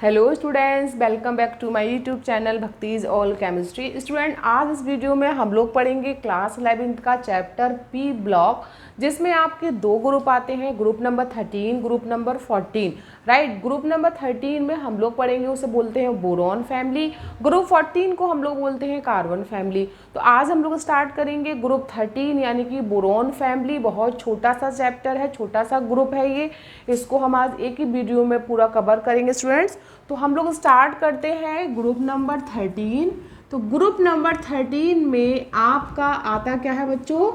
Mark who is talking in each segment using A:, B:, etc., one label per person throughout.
A: Hello students, welcome back to my YouTube channel भक्तिज all chemistry. Student, आज इस video में हम लोग पढ़ेंगे क्लास 11th का चैप्टर पी ब्लॉक, जिसमें आपके दो ग्रुप आते हैं, group number 13, group number 14। Right, group number 13 में हम लोग पढ़ेंगे, उसे बोलते हैं बोरॉन फैमिली। ग्रुप 14 को हम लोग बोलते हैं कार्बन फैमिली। तो आज हम लोग स्टार्ट करेंगे ग्रुप 13 यानी कि बोरॉन फैमिली। बहुत छोटा सा चैप्टर है, छोटा सा ग्रुप है ये, इसको हम आज एक ही वीडियो में पूरा कवर करेंगे स्टूडेंट्स। तो हम लोग स्टार्ट करते हैं ग्रुप नंबर 13। तो ग्रुप नंबर 13 में आपका आता क्या है बच्चों?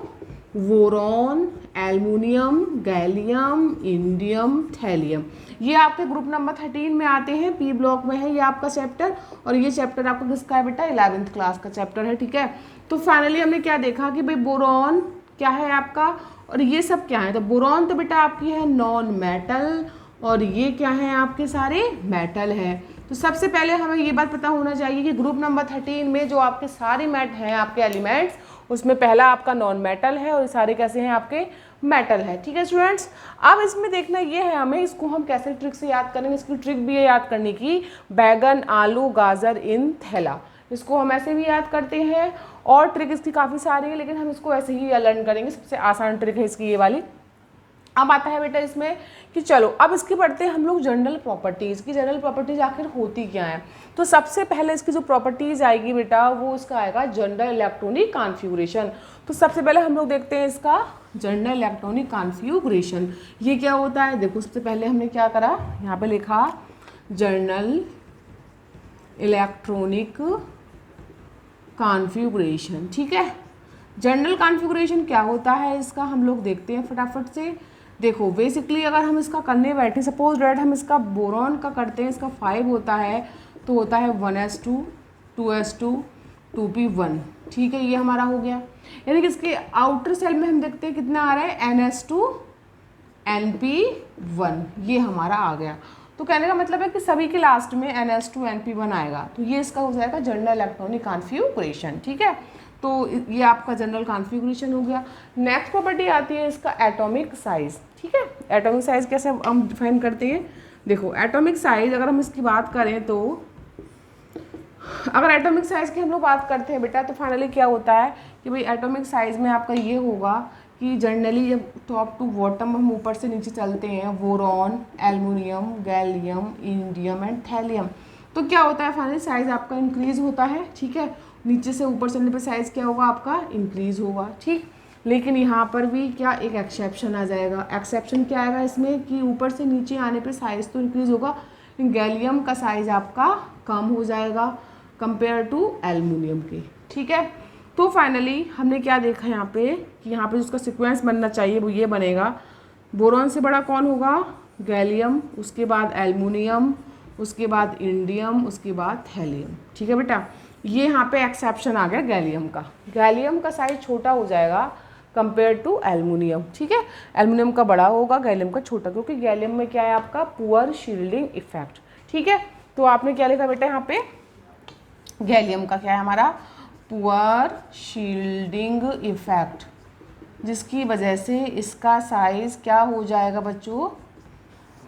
A: Boron, aluminium, gallium, indium, thallium. ये आपके ग्रुप नंबर 13 में आते हैं, पी ब्लॉक में है ये आपका चैप्टर। और ये चैप्टर आपका किसका है बेटा? 11th क्लास का चैप्टर है, ठीक है। तो फाइनली हमने क्या देखा कि भाई बोरॉन क्या है आपका और ये सब क्या है। तो बोरॉन तो बेटा आपकी है नॉन मेटल और ये क्या है आपके सारे मेटल है। तो सबसे पहले हमें ये बात पता होना चाहिए कि ग्रुप नंबर 13 में जो आपके सारे मेट हैं आपके एलिमेंट्स, उसमें पहला आपका नॉन मेटल है और ये सारे कैसे हैं आपके मेटल है, ठीक है स्टूडेंट्स। अब इसमें देखना ये है हमें, इसको हम कैसे ट्रिक से याद करेंगे। इसकी ट्रिक भी है याद करने की, बैगन, आलू, गाजर इन थैला। इसको हम ऐसे भी याद करते हैं और ट्रिक इसकी काफ़ी सारी है, लेकिन हम इसको ऐसे ही लर्न करेंगे। सबसे आसान ट्रिक है इसकी ये वाली। अब आता है बेटा इसमें कि चलो अब इसकी पढ़ते हैं हम लोग जनरल प्रॉपर्टीज़ की। जनरल प्रॉपर्टीज आखिर होती क्या है। तो सबसे पहले इसकी जो प्रॉपर्टीज़ आएगी बेटा वो इसका आएगा जनरल इलेक्ट्रॉनिक कॉन्फ़िगरेशन। तो सबसे पहले हम लोग देखते हैं इसका जनरल इलेक्ट्रॉनिक कॉन्फ़िगरेशन। ये क्या होता है? देखो सबसे पहले हमने क्या करा, यहाँ पे लिखा जनरल इलेक्ट्रॉनिक कॉन्फ़िगरेशन, ठीक है। जनरल कॉन्फ़िगरेशन क्या होता है इसका हम लोग देखते हैं फटाफट से। देखो बेसिकली अगर हम इसका करने बैठे, सपोज डेट हम इसका बोरॉन का करते हैं, इसका 5 होता है तो होता है 1s2 2s2 2p1, ठीक है। ये हमारा हो गया। यानी कि इसके आउटर सेल में हम देखते हैं कितना आ रहा है ns2 np1, ये हमारा आ गया। तो कहने का मतलब है कि सभी के लास्ट में ns2 np1 आएगा। तो ये इसका हो जाएगा जनरल इलेक्ट्रॉनिक कॉन्फ़िगरेशन, ठीक है। तो ये आपका जनरल कॉन्फ़िगरेशन हो गया। नेक्स्ट प्रॉपर्टी आती है इसका एटॉमिक साइज, ठीक है। एटॉमिक साइज कैसे हम डिफाइन करते हैं? देखो एटॉमिक साइज अगर हम इसकी बात करें तो अगर एटॉमिक साइज की हम लोग बात करते हैं बेटा, तो फाइनली क्या होता है कि भाई एटॉमिक साइज में आपका ये होगा कि जनरली जब टॉप टू बॉटम हम ऊपर से नीचे चलते हैं, boron, aluminium, gallium, indium and thallium, तो क्या होता है फाइनली साइज आपका इंक्रीज होता है, ठीक है। नीचे से ऊपर चलने पर साइज क्या होगा आपका? इंक्रीज होगा, ठीक। लेकिन यहाँ पर भी क्या एक एक्सेप्शन आ जाएगा। एक्सेप्शन क्या आएगा इसमें कि ऊपर से नीचे आने पर साइज तो इंक्रीज होगा, गैलियम का साइज आपका कम हो जाएगा कंपेयर टू एल्युमिनियम के, ठीक है। तो फाइनली हमने क्या देखा यहाँ पे कि यहाँ पे जिसका सीक्वेंस बनना चाहिए वो ये बनेगा, बोरॉन से बड़ा कौन होगा? गैलियम, उसके बाद एल्युमिनियम, उसके बाद इंडियम, उसके बाद थैलियम, ठीक है बेटा। ये यहाँ पे एक्सेप्शन आ गया गैलियम का। गैलियम का साइज छोटा हो जाएगा कंपेयर टू एल्युमिनियम, ठीक है। एल्युमिनियम का बड़ा होगा, गैलियम का छोटा, क्योंकि गैलियम में क्या है आपका पुअर शील्डिंग इफेक्ट, ठीक है। तो आपने क्या लिखा बेटा यहाँ पे? गैलियम का क्या है हमारा? पुअर शील्डिंग इफेक्ट, जिसकी वजह से इसका साइज क्या हो जाएगा बच्चों?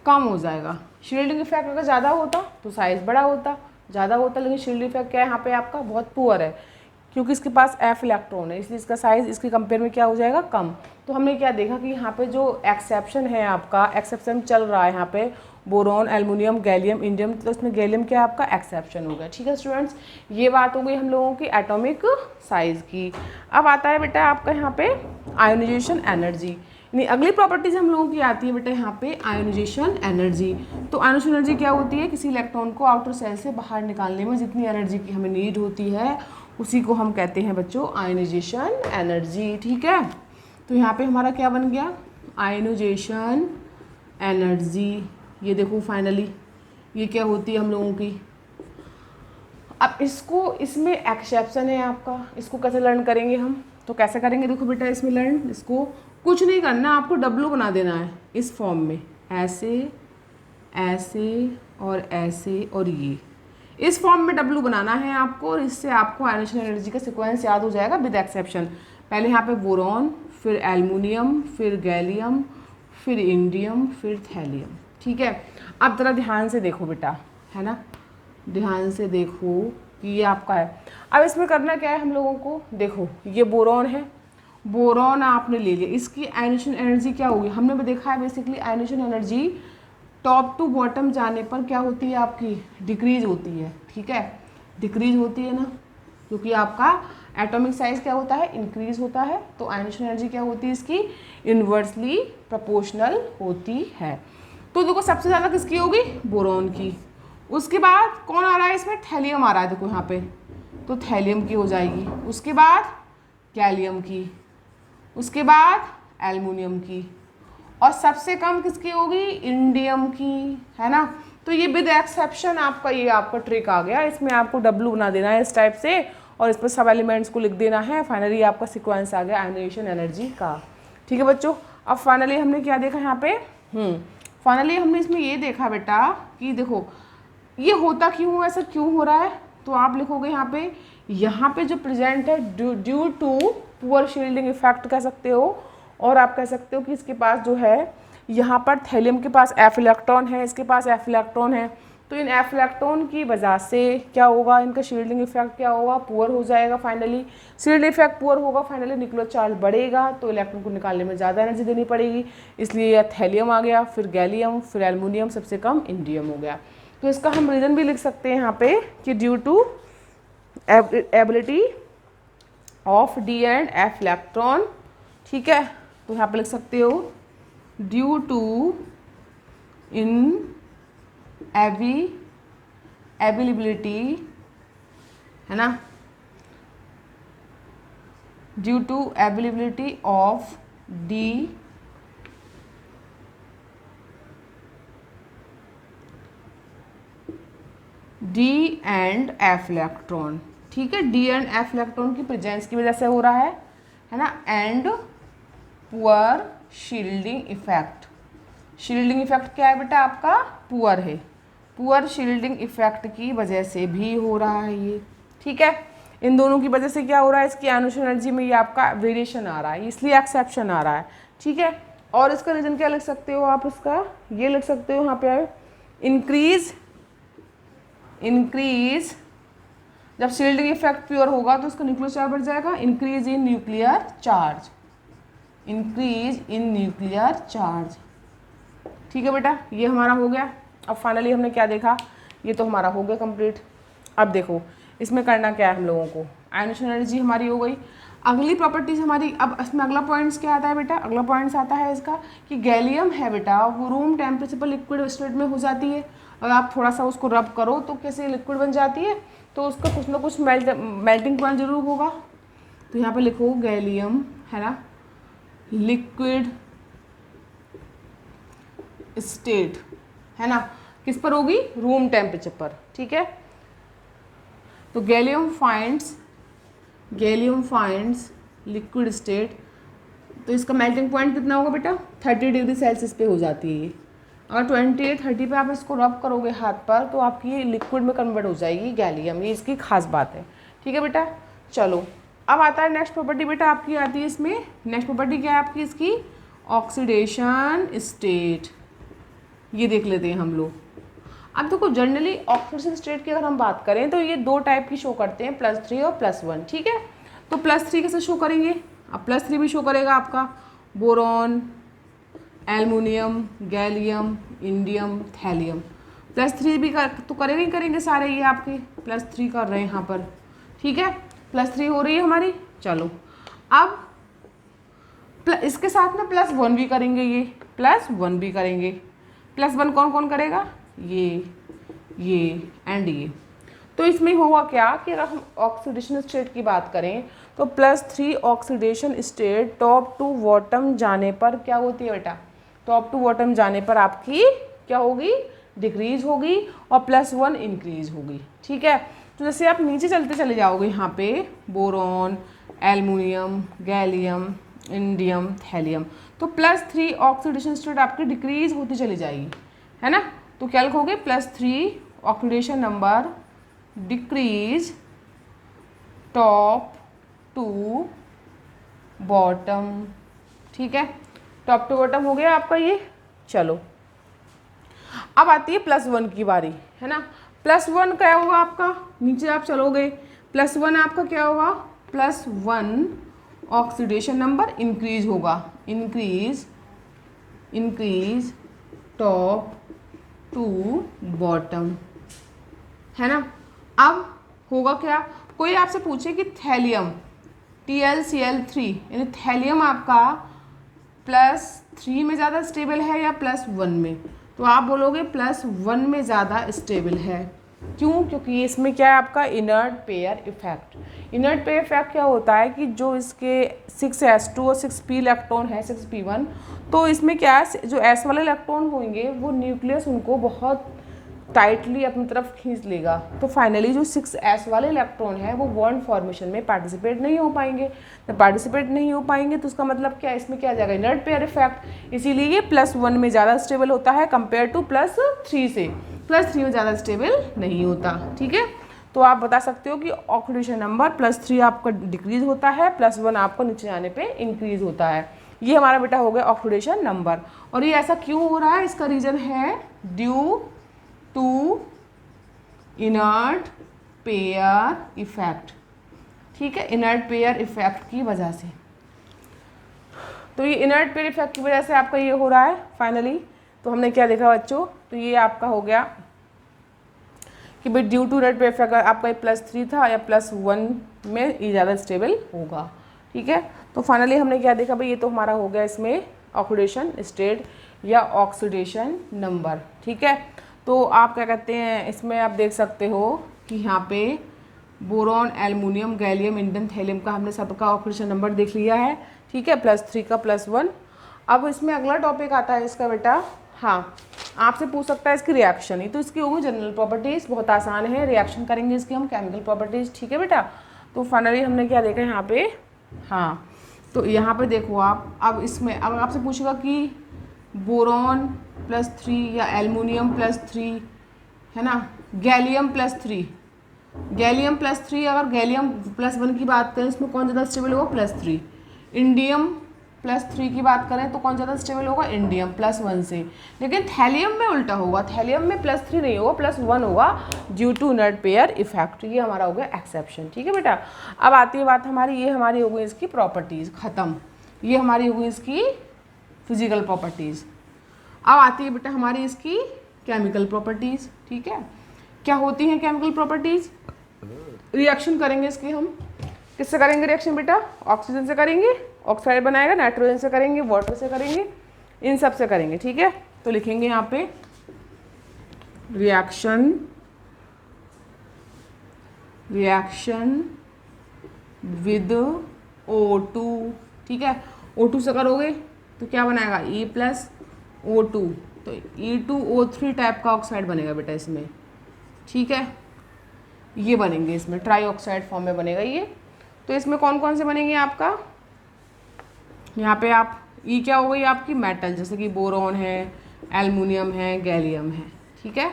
A: कम हो जाएगा। शील्डिंग इफेक्ट अगर ज़्यादा होता तो साइज बड़ा होता, ज़्यादा होता, लेकिन शील्डिंग इफेक्ट क्या है यहाँ पे आपका? बहुत पुअर है, क्योंकि इसके पास F इलेक्ट्रॉन है, इसलिए इसका साइज इसके कंपेयर में क्या हो जाएगा? कम। तो हमने क्या देखा कि यहाँ पे जो एक्सेप्शन है आपका, एक्सेप्शन चल रहा है यहाँ पे बोरॉन, एल्युमिनियम, गैलियम, इंडियम, तो इसमें गैलियम क्या आपका? एक्सेप्शन हो गया, ठीक है स्टूडेंट्स। ये बात हो गई हम लोगों की एटॉमिक साइज की। अब आता है बेटा आपका यहाँ पे आयोनाइजेशन एनर्जी। नहीं, अगली प्रॉपर्टीज हम लोगों की आती है बेटा यहाँ पे आयोनाइजेशन एनर्जी। तो आयोनाइजेशन एनर्जी क्या होती है? किसी इलेक्ट्रॉन को आउटर सेल से बाहर निकालने में जितनी एनर्जी की हमें नीड होती है उसी को हम कहते हैं बच्चों आयोनाइजेशन एनर्जी, ठीक है। तो यहाँ पे हमारा क्या बन गया? Ionisation energy. ये देखो फाइनली ये क्या होती है हम लोगों की। अब इसको, इसमें एक्सेप्शन है आपका, इसको कैसे लर्न करेंगे हम? तो कैसे करेंगे? देखो बेटा इसमें लर्न, इसको कुछ नहीं करना, आपको डब्लू बना देना है इस फॉर्म में, ऐसे ऐसे और ऐसे और ये इस फॉर्म में डब्लू बनाना है आपको, और इससे आपको आयोनाइजेशन एनर्जी का सीक्वेंस याद हो जाएगा विद एक्सेप्शन। पहले यहाँ पे बोरॉन, फिर एल्युमिनियम, फिर गैलियम, फिर इंडियम, फिर थैलियम, ठीक है। अब ज़रा ध्यान से देखो बेटा, है ना, ध्यान से देखो कि ये आपका है। अब इसमें करना क्या है हम लोगों को, देखो ये बोरॉन है, बोरॉन आपने ले लिया, इसकी आयनेशन एनर्जी क्या होगी, हमने भी देखा है basically ionisation energy top to bottom जाने पर क्या होती है आपकी, डिक्रीज होती है, ठीक है, डिक्रीज होती है ना, क्योंकि आपका एटॉमिक साइज क्या होता है, इंक्रीज होता है, तो आयनेशन एनर्जी क्या होती है इसकी, इन्वर्सली प्रोपोर्शनल होती है। तो देखो सबसे ज़्यादा किसकी होगी, बोरॉन की। उसके बाद कौन आ रहा है इसमें, थैलियम आ रहा है, देखो यहाँ पे, तो थैलियम की हो जाएगी। उसके बाद गैलियम की, उसके बाद एल्युमिनियम की, और सबसे कम किसकी होगी, इंडियम की, है ना। तो ये विद एक्सेप्शन आपका, ये आपका ट्रिक आ गया, इसमें आपको डब्लू बना देना है इस टाइप से, और इस पर सब एलिमेंट्स को लिख देना है। फाइनली आपका सीक्वेंस आ गया आयनेशन एनर्जी का, ठीक है बच्चों। अब फाइनली हमने क्या देखा यहाँ पे, फाइनली हमने इसमें ये देखा बेटा कि देखो ये होता क्यों, ऐसा क्यों हो रहा है, तो आप लिखोगे यहाँ पे जो प्रेजेंट है due to poor shielding effect कह सकते हो, और आप कह सकते हो कि इसके पास जो है यहाँ पर थैलियम के पास एफ इलेक्ट्रॉन है, इसके पास एफ इलेक्ट्रॉन है, तो इन एफ इलेक्ट्रॉन की वजह से क्या होगा, इनका शील्डिंग इफेक्ट क्या होगा, पुअर हो जाएगा। फाइनली शील्ड इफेक्ट पुअर होगा, फाइनली न्यूक्लियर चार्ज बढ़ेगा, तो इलेक्ट्रॉन को निकालने में ज़्यादा एनर्जी देनी पड़ेगी, इसलिए यह थैलियम आ गया, फिर गैलियम, फिर एल्युमिनियम, सबसे कम इंडियम हो गया। तो इसका हम रीज़न भी लिख सकते हैं यहाँ पे कि due to ability of D and F electron, ठीक है, तो यहाँ पे लिख सकते हो ड्यू टू इन अवेलेबिलिटी, है ना, due to availability of D and F electron, ठीक है, डी एंड एफ इलेक्ट्रॉन की प्रेजेंस की वजह से हो रहा है ना, and poor shielding effect. Shielding effect क्या है बेटा आपका, पुअर है, पुअर शील्डिंग इफेक्ट की वजह से भी हो रहा है ये, ठीक है। इन दोनों की वजह से क्या हो रहा है, इसकी आयनेशन एनर्जी में ये आपका वेरिएशन आ रहा है, इसलिए एक्सेप्शन आ रहा है, ठीक है। और इसका रीजन क्या लिख सकते हो आप, इसका ये लिख सकते हो यहाँ पे इंक्रीज जब शील्डिंग इफेक्ट प्योर होगा तो उसका न्यूक्लियर चार्ज बढ़ जाएगा, increase in nuclear charge, increase in nuclear charge, ठीक है बेटा, ये हमारा हो गया। अब फाइनली हमने क्या देखा, ये तो हमारा हो गया कंप्लीट। अब देखो इसमें करना क्या है हम लोगों को, आयनेशन एनर्जी हमारी हो गई। अगली प्रॉपर्टीज हमारी, अब इसमें अगला पॉइंट्स क्या आता है बेटा, अगला पॉइंट्स आता है इसका कि गैलियम है बेटा वो रूम टेम्परेचर पर लिक्विड स्टेट में हो जाती है, और आप थोड़ा सा उसको रब करो तो कैसे लिक्विड बन जाती है, तो उसका कुछ ना कुछ मेल्टिंग पॉइंट जरूर होगा। तो यहाँ पे लिखो गैलियम, है ना, लिक्विड स्टेट, है ना, किस पर होगी, रूम टेम्परेचर पर, ठीक है। तो गैलियम फाइंड्स लिक्विड स्टेट, तो इसका मेल्टिंग पॉइंट कितना होगा बेटा, 30 डिग्री सेल्सियस पे हो जाती है। अगर 28-30 पे आप इसको रब करोगे हाथ पर तो आपकी ये लिक्विड में कन्वर्ट हो जाएगी गैलियम, ये इसकी खास बात है, ठीक है बेटा। चलो अब आता है नेक्स्ट प्रॉपर्टी बेटा आपकी आती है इसमें, नेक्स्ट प्रॉपर्टी क्या है आपकी इसकी, ऑक्सीडेशन स्टेट, ये देख लेते हैं हम लोग। अब देखो जनरली ऑक्सीडेशन स्टेट की अगर हम बात करें तो ये दो टाइप की शो करते हैं, +3 और +1, ठीक है। तो +3 कैसे शो करेंगे, अब +3 भी शो करेगा आपका boron, aluminium, gallium, indium, thallium, +3 भी तो करेंगे ही करेंगे सारे, ये आपके +3 कर रहे हैं यहाँ पर, ठीक है, +3 हो रही है हमारी। चलो अब इसके साथ में +1 भी करेंगे, ये +1 भी करेंगे, +1 कौन कौन करेगा, ये एंड ये। तो इसमें होगा क्या कि अगर हम ऑक्सीडेशन स्टेट की बात करें तो +3 oxidation state top to bottom जाने पर क्या होती है बेटा, टॉप टू बॉटम जाने पर आपकी क्या होगी, डिक्रीज होगी, और +1 इंक्रीज होगी, ठीक है। तो जैसे आप नीचे चलते चले जाओगे यहाँ पे boron, aluminium, gallium, indium, thallium, तो +3 ऑक्सीडेशन स्टेट आपकी डिक्रीज होती चली जाएगी, है ना। तो क्या लिखोगे, +3 oxidation number decrease top to bottom, ठीक है, टॉप टू बॉटम हो गया आपका ये। चलो अब आती है +1 की बारी, है ना। +1 क्या होगा आपका, नीचे आप चलोगे, +1 आपका क्या होगा, +1 ऑक्सीडेशन नंबर इंक्रीज होगा, इंक्रीज टॉप टू बॉटम, है ना। अब होगा क्या, कोई आपसे पूछे कि थैलियम TlCl3 यानी थैलियम आपका +3 में ज़्यादा स्टेबल है या +1 में, तो आप बोलोगे +1 में ज़्यादा स्टेबल है। क्यों, क्योंकि इसमें क्या है आपका inert pair effect. Inert pair effect क्या होता है कि जो इसके 6s2 और 6p इलेक्ट्रॉन है, 6p1, तो इसमें क्या है, जो s वाले इलेक्ट्रॉन होंगे वो न्यूक्लियस उनको बहुत टाइटली अपनी तरफ खींच लेगा, तो फाइनली जो 6s वाले इलेक्ट्रॉन है वो बॉन्ड फॉर्मेशन में पार्टिसिपेट नहीं हो पाएंगे। जब पार्टिसिपेट नहीं हो पाएंगे तो उसका मतलब क्या, इसमें क्या आ जाएगा, इनर्ट पेयर इफेक्ट। इसीलिए ये +1 में ज़्यादा स्टेबल होता है कंपेयर टू +3 से, +3 में ज़्यादा स्टेबल नहीं होता, ठीक है। तो आप बता सकते हो कि ऑक्सीडेशन नंबर +3 आपका डिक्रीज होता है, +1 आपको नीचे जाने पे इंक्रीज होता है। ये हमारा बेटा हो गया ऑक्सीडेशन नंबर। और ये ऐसा क्यों हो रहा है, इसका रीज़न है due to inert pair effect, ठीक है, इनर्ट पेयर इफेक्ट की वजह से। तो ये इनर्ट पेयर इफेक्ट की वजह से आपका ये हो रहा है फाइनली। तो हमने क्या देखा बच्चों, तो ये आपका हो गया कि भाई due to inert pair effect आपका +3 था या +1 में ये ज़्यादा स्टेबल होगा, ठीक है। तो फाइनली हमने क्या देखा भाई, ये तो हमारा हो गया इसमें ऑक्सीडेशन स्टेट या ऑक्सीडेशन नंबर, ठीक है। तो आप क्या कहते हैं, इसमें आप देख सकते हो कि यहाँ पे boron, aluminium, gallium, indium, thallium का हमने सबका ऑक्सीडेशन नंबर देख लिया है, ठीक है, +3 का +1। अब इसमें अगला टॉपिक आता है इसका बेटा, हाँ आपसे पूछ सकता है इसकी रिएक्शन, ये तो इसकी होगी जनरल प्रॉपर्टीज़, बहुत आसान है, रिएक्शन करेंगे इसकी हम केमिकल प्रॉपर्टीज़, ठीक है बेटा। तो फाइनली हमने क्या देखा यहाँ पे, हाँ तो यहाँ पे देखो आप, अब इसमें अब आपसे पूछेगा कि बोरॉन +3 या एल्युमिनियम +3, है ना, गैलियम +3, गैलियम +3, अगर गैलियम +1 की बात करें इसमें कौन ज़्यादा स्टेबल होगा, +3। इंडियम +3 की बात करें तो कौन ज़्यादा स्टेबल होगा, इंडियम +1 से। लेकिन थैलियम में उल्टा होगा, थैलियम में +3 नहीं होगा, +1 होगा due to inert pair effect. ये हमारा हो गया एक्सेप्शन, ठीक है बेटा। अब आती है बात हमारी, ये हमारी हो गई इसकी प्रॉपर्टीज़ ख़त्म, ये हमारी हो गई इसकी फिजिकल प्रॉपर्टीज़। अब आती है बेटा हमारी इसकी केमिकल प्रॉपर्टीज़, ठीक है। क्या होती हैं केमिकल प्रॉपर्टीज़, रिएक्शन करेंगे इसकी हम, किससे करेंगे रिएक्शन बेटा, ऑक्सीजन से करेंगे, ऑक्साइड बनाएगा, नाइट्रोजन से करेंगे, वाटर से करेंगे, इन सब से करेंगे, ठीक है। तो लिखेंगे यहाँ पे रिएक्शन विद O2, ठीक है। O2 से करोगे तो क्या बनाएगा, E+O2, तो E2O3 टाइप का ऑक्साइड बनेगा बेटा इसमें, ठीक है। ये बनेंगे इसमें ट्राई ऑक्साइड फॉर्म में बनेगा ये। तो इसमें कौन कौन से बनेंगे आपका, यहाँ पे आप ई क्या हो गई आपकी मेटल, जैसे कि बोरॉन है, एल्युमिनियम है, गैलियम है, ठीक है,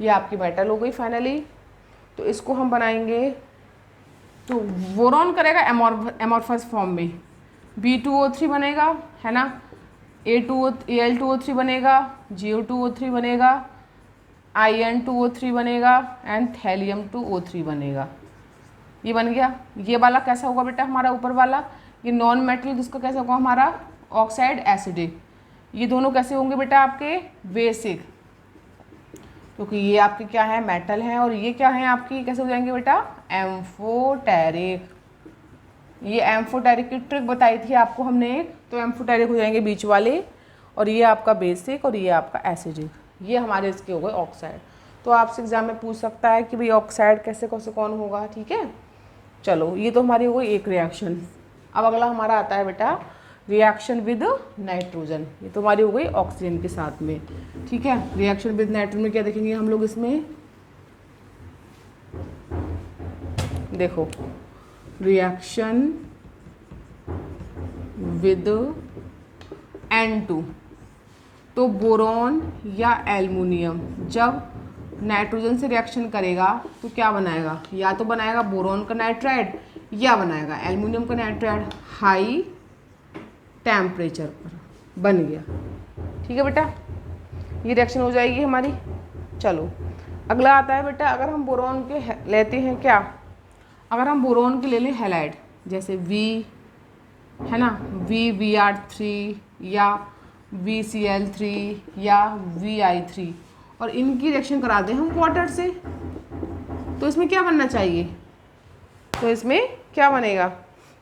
A: ये आपकी मेटल हो गई फाइनली। तो इसको हम बनाएंगे, तो बोरॉन करेगा एमॉर्फस फॉर्म में, B2O3 बनेगा, है ना, Al2O3 बनेगा, GO2O3 बनेगा, In2O3 बनेगा एंड थैलियम2O3 बनेगा। ये बन गया। ये वाला कैसा होगा बेटा हमारा ऊपर वाला, ये नॉन मेटल, जिसका कैसा होगा हमारा ऑक्साइड एसिडिक। ये दोनों कैसे होंगे बेटा आपके बेसिक, क्योंकि ये आपके क्या है मेटल है, और ये क्या है आपकी कैसे हो जाएंगे बेटा एम्फोटेरिक। ये एम्फोटेरिक की ट्रिक बताई थी आपको हमने एक, तो एम्फोटेरिक हो जाएंगे बीच वाले, और ये आपका बेसिक और ये आपका एसिडिक। ये हमारे इसके हो गए ऑक्साइड। तो आपसे एग्जाम में पूछ सकता है कि भाई ऑक्साइड कैसे कैसे कौन होगा, ठीक है। चलो ये तो हमारी हो गई एक रिएक्शन। अब अगला हमारा आता है बेटा रिएक्शन विद नाइट्रोजन। ये तो हमारी हो गई ऑक्सीजन के साथ में, ठीक है। रिएक्शन विद नाइट्रोजन में क्या देखेंगे हम लोग, इसमें देखो रिएक्शन विद N2, तो बोरॉन या एल्युमिनियम जब नाइट्रोजन से रिएक्शन करेगा तो क्या बनाएगा, या तो बनाएगा बोरॉन का नाइट्राइड या बनाएगा एल्युमिनियम का नाइट्राइड हाई टेम्परेचर पर बन गया, ठीक है बेटा। ये रिएक्शन हो जाएगी हमारी। चलो अगला आता है बेटा, अगर हम बोरॉन के लेते हैं क्या, अगर हम बोरॉन के ले लें हैलाइड, जैसे वी है ना, VBr3 या VCl3 या VI3, और इनकी रिएक्शन कराते हैं हम वाटर से, तो इसमें क्या बनना चाहिए, तो इसमें क्या बनेगा,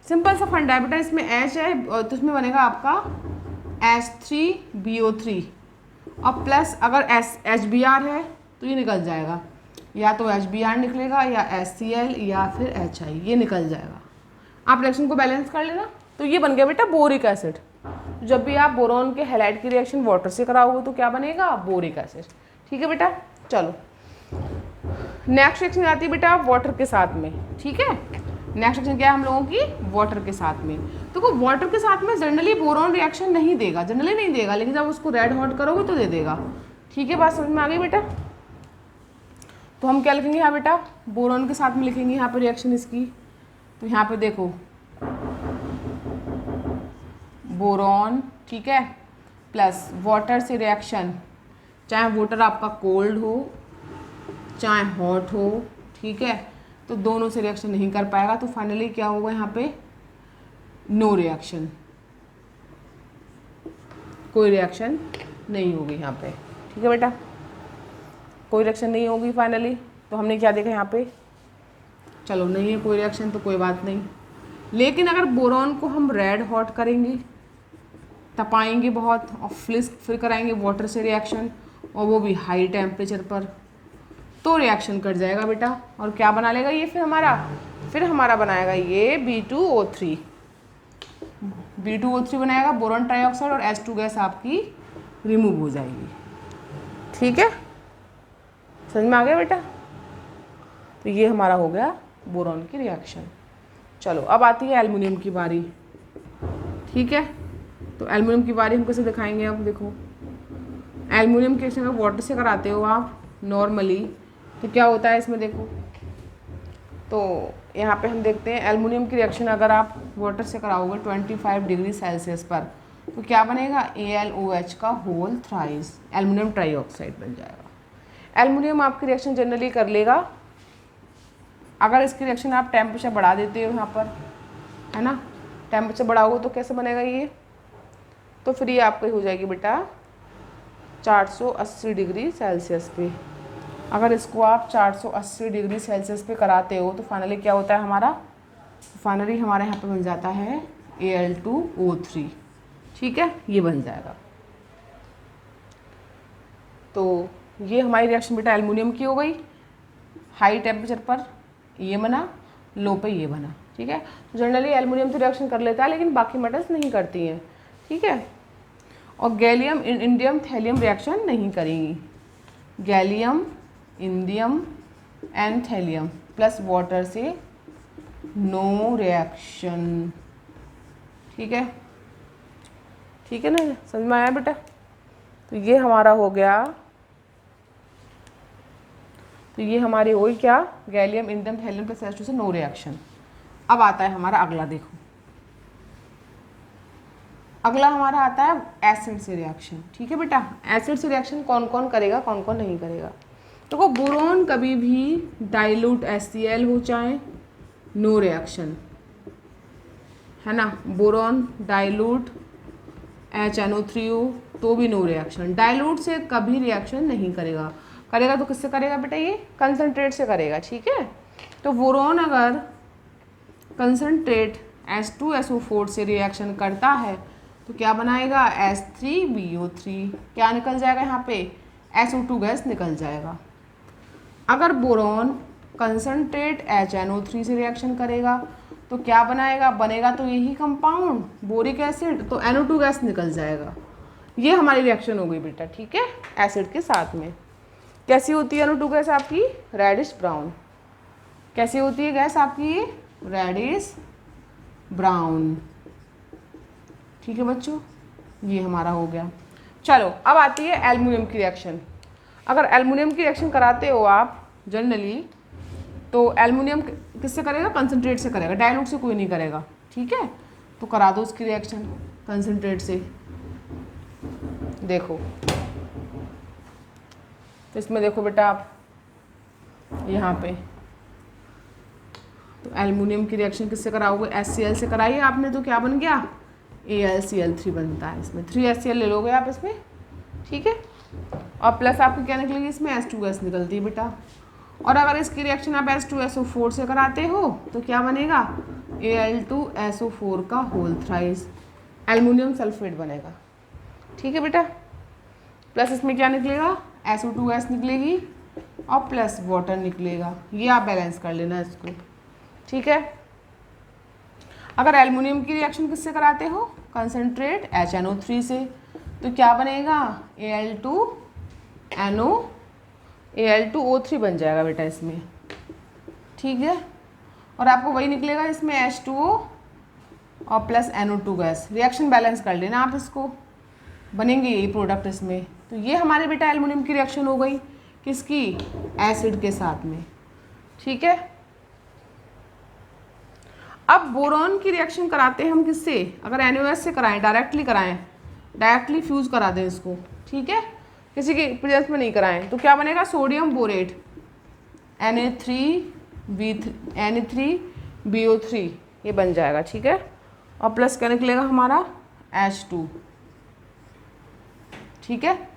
A: सिंपल सा फंडा है बेटा, इसमें H है तो इसमें बनेगा आपका H3BO3, और प्लस अगर HBr है तो ये निकल जाएगा, या तो HBr निकलेगा या HCl या फिर HI, ये निकल जाएगा। आप रिएक्शन को बैलेंस कर लेना। तो ये बन गया बेटा बोरिक एसिड। जब भी आप बोरॉन के हैलाइड की रिएक्शन वाटर से कराओगे तो क्या बनेगा, बोरिक एसिड। ठीक है बेटा, चलो नेक्स्ट रिएक्शन आती है बेटा वाटर के साथ में। ठीक है, नेक्स्ट रिएक्शन क्या है हम लोगों की, वाटर के साथ में। तो वाटर के साथ में जनरली बोरॉन रिएक्शन नहीं देगा, जनरली नहीं देगा, लेकिन जब उसको रेड हॉट करोगे तो दे देगा। ठीक है, बात समझ में आ गई बेटा। तो हम क्या लिखेंगे यहाँ बेटा, बोरॉन के साथ में लिखेंगे यहाँ पे रिएक्शन इसकी। तो यहाँ पे देखो बोरॉन, ठीक है, प्लस वाटर से रिएक्शन, चाहे वाटर आपका कोल्ड हो चाहे हॉट हो, ठीक है, तो दोनों से रिएक्शन नहीं कर पाएगा, तो फाइनली क्या होगा यहाँ पे, नो रिएक्शन, कोई रिएक्शन नहीं होगी यहाँ पे। ठीक है बेटा, कोई रिएक्शन नहीं होगी फाइनली। तो हमने क्या देखा यहाँ पे, चलो नहीं है कोई रिएक्शन तो कोई बात नहीं, लेकिन अगर बोरॉन को हम रेड हॉट करेंगे, तपाएंगे बहुत, और फिर कराएंगे वाटर से रिएक्शन, और वो भी हाई टेम्परेचर पर, तो रिएक्शन कर जाएगा बेटा, और क्या बना लेगा ये, फिर हमारा बनाएगा ये B2O3 बनाएगा बोरॉन ट्राइऑक्साइड, और H2 गैस आपकी रिमूव हो जाएगी। ठीक है, समझ में आ गया बेटा। तो ये हमारा हो गया बोरॉन की रिएक्शन। चलो अब आती है एल्युमिनियम की बारी। ठीक है, तो एल्युमिनियम की बारी हम कैसे दिखाएंगे, अब देखो एल्युमिनियम के अगर वाटर से कराते हो आप नॉर्मली, तो क्या होता है इसमें देखो, तो यहाँ पे हम देखते हैं एल्युमिनियम की रिएक्शन अगर आप वाटर से कराओगे 25 डिग्री सेल्सियस पर, तो क्या बनेगा, AlOH का होल थ्राइस एल्युमिनियम ट्राइऑक्साइड बन जाएगा। एल्युमिनियम आपकी रिएक्शन जनरली कर लेगा, अगर इसकी रिएक्शन आप टेम्परेचर बढ़ा देते हो यहाँ पर, है ना, टेम्परेचर बढ़ाओगे तो कैसे बनेगा ये, तो फिर ये आपकी हो जाएगी बेटा 480 डिग्री सेल्सियस पे। अगर इसको आप 480 डिग्री सेल्सियस पे कराते हो तो फाइनली क्या होता है हमारा, फाइनली हमारे यहाँ पे बन जाता है Al2O3। ठीक है, ये बन जाएगा। तो ये हमारी रिएक्शन बेटा एल्युमिनियम की हो गई, हाई टेम्परेचर पर ये बना, लो पे ये बना। ठीक है, तो जनरली एल्युमिनियम तो रिएक्शन कर लेता है, लेकिन बाकी मेटल्स नहीं करती हैं। ठीक है, और गैलियम इंडियम थैलियम रिएक्शन नहीं करेंगी, gallium indium and thallium plus water से नो रिएक्शन। ठीक है, ठीक है ना, समझ में आया बेटा। तो ये हमारा हो गया, तो ये हमारी हो गई क्या, gallium indium thallium plus H2 से नो रिएक्शन। अब आता है हमारा अगला, देखो अगला हमारा आता है एसिड से रिएक्शन। ठीक है बेटा, एसिड से रिएक्शन कौन कौन करेगा, कौन कौन नहीं करेगा। देखो बोरॉन कभी भी डाइल्यूट HCl हो चाहे नो रिएक्शन, है ना, बोरॉन डाइल्यूट HNO3 हो तो भी नो रिएक्शन, डाइल्यूट से कभी रिएक्शन नहीं करेगा। करेगा तो किससे करेगा बेटा, ये कंसनट्रेट से करेगा। ठीक है, तो बोरॉन अगर कंसनट्रेट H2SO4 से रिएक्शन करता है तो क्या बनाएगा, H3BO3, क्या निकल जाएगा यहाँ पे, SO2 गैस निकल जाएगा। अगर बोरॉन कंसनट्रेट HNO3 से रिएक्शन करेगा तो क्या बनाएगा, बनेगा तो यही कंपाउंड बोरिक एसिड, तो NO2 गैस निकल जाएगा। ये हमारी रिएक्शन हो गई बेटा। ठीक है, एसिड के साथ में कैसी होती है NO2 गैस आपकी, रेडिश ब्राउन। कैसी होती है गैस आपकी, रेडिश ब्राउन। ठीक है बच्चों, ये हमारा हो गया। चलो अब आती है एल्युमिनियम की रिएक्शन। अगर एल्युमिनियम की रिएक्शन कराते हो आप जनरली, तो एल्युमिनियम किससे करेगा, कंसनट्रेट से करेगा, डाइल्यूट से कोई नहीं करेगा। ठीक है, तो करा दो उसकी रिएक्शन कंसनट्रेट से। देखो तो इसमें देखो बेटा आप यहाँ पे। तो एल्युमिनियम की रिएक्शन किससे कराओगे? HCl से कराई आपने, तो क्या बन गया? AlCl3 बनता है। इसमें 3 HCl ले लोगे आप इसमें, ठीक है। और प्लस आपकी क्या निकलेगी? इसमें H2S निकलती है बेटा। और अगर इसकी रिएक्शन आप H2SO4 से कराते हो तो क्या बनेगा? Al2SO4 का होल थ्राइस एल्युमिनियम सल्फेट बनेगा, ठीक है बेटा। प्लस इसमें क्या निकलेगा? SO2S निकलेगी और प्लस वाटर निकलेगा। ये आप बैलेंस कर लेना इसको, ठीक है। अगर एल्युमिनियम की रिएक्शन किससे कराते हो? कंसनट्रेट HNO3 से, तो क्या बनेगा? Al2O3 बन जाएगा बेटा इसमें, ठीक है। और आपको वही निकलेगा इसमें H2O और plus NO2 gas. Reaction balance कर लेना आप इसको, बनेंगे यही प्रोडक्ट इसमें। तो ये हमारे बेटा एल्युमिनियम की रिएक्शन हो गई, किसकी? एसिड के साथ में, ठीक है। अब बोरॉन की रिएक्शन कराते हैं हम किससे? अगर NaOH से कराएं, डायरेक्टली कराएं, डायरेक्टली फ्यूज करा दें इसको, ठीक है, किसी के प्रेजेंस में नहीं कराएं, तो क्या बनेगा? सोडियम बोरेट Na3BO3 ये बन जाएगा, ठीक है। और प्लस क्या निकलेगा हमारा? H2, ठीक है,